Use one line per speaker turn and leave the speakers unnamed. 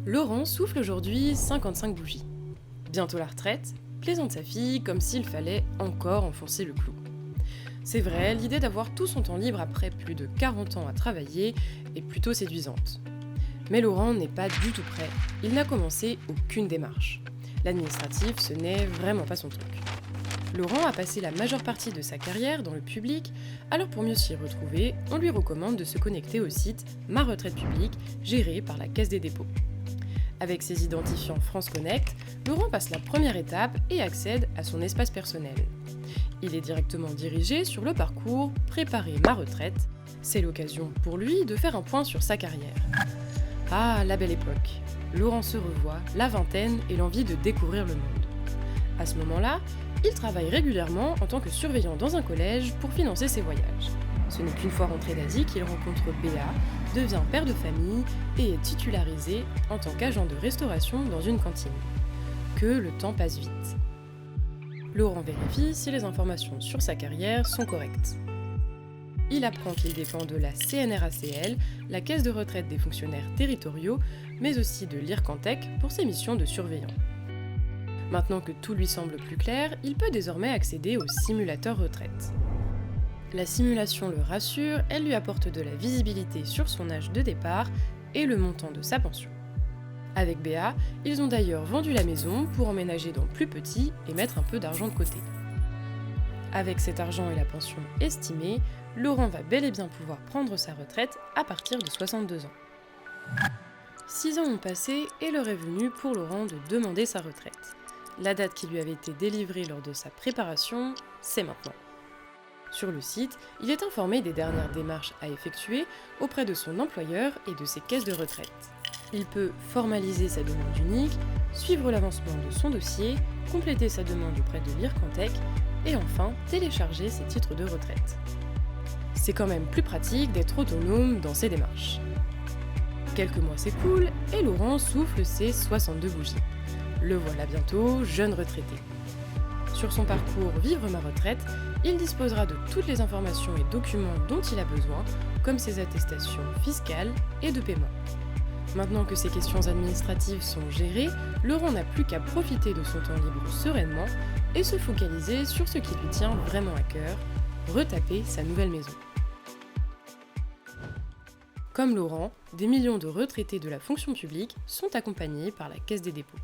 Laurent souffle aujourd'hui 55 bougies. Bientôt la retraite, plaisante sa fille comme s'il fallait encore enfoncer le clou. C'est vrai, l'idée d'avoir tout son temps libre après plus de 40 ans à travailler est plutôt séduisante. Mais Laurent n'est pas du tout prêt, il n'a commencé aucune démarche. L'administratif, ce n'est vraiment pas son truc. Laurent a passé la majeure partie de sa carrière dans le public, alors pour mieux s'y retrouver, on lui recommande de se connecter au site Ma Retraite Publique, géré par la Caisse des dépôts. Avec ses identifiants France Connect, Laurent passe la première étape et accède à son espace personnel. Il est directement dirigé sur le parcours Préparer ma retraite. C'est l'occasion pour lui de faire un point sur sa carrière. Ah, la belle époque. Laurent se revoit, la vingtaine et l'envie de découvrir le monde. À ce moment-là, il travaille régulièrement en tant que surveillant dans un collège pour financer ses voyages. Ce n'est qu'une fois rentré d'Asie qu'il rencontre Béa, devient père de famille et est titularisé en tant qu'agent de restauration dans une cantine. Que le temps passe vite. Laurent vérifie si les informations sur sa carrière sont correctes. Il apprend qu'il dépend de la CNRACL, la caisse de retraite des fonctionnaires territoriaux, mais aussi de l'IRCANTEC pour ses missions de surveillant. Maintenant que tout lui semble plus clair, il peut désormais accéder au simulateur retraite. La simulation le rassure, elle lui apporte de la visibilité sur son âge de départ et le montant de sa pension. Avec Béa, ils ont d'ailleurs vendu la maison pour emménager dans plus petit et mettre un peu d'argent de côté. Avec cet argent et la pension estimée, Laurent va bel et bien pouvoir prendre sa retraite à partir de 62 ans. 6 ans ont passé et l'heure est venue pour Laurent de demander sa retraite. La date qui lui avait été délivrée lors de sa préparation, c'est maintenant. Sur le site, il est informé des dernières démarches à effectuer auprès de son employeur et de ses caisses de retraite. Il peut formaliser sa demande unique, suivre l'avancement de son dossier, compléter sa demande auprès de l'IRCANTEC et enfin télécharger ses titres de retraite. C'est quand même plus pratique d'être autonome dans ses démarches. Quelques mois s'écoulent et Laurent souffle ses 62 bougies. Le voilà bientôt jeune retraité. Sur son parcours Vivre ma retraite, il disposera de toutes les informations et documents dont il a besoin, comme ses attestations fiscales et de paiement. Maintenant que ces questions administratives sont gérées, Laurent n'a plus qu'à profiter de son temps libre sereinement et se focaliser sur ce qui lui tient vraiment à cœur, retaper sa nouvelle maison. Comme Laurent, des millions de retraités de la fonction publique sont accompagnés par la Caisse des dépôts.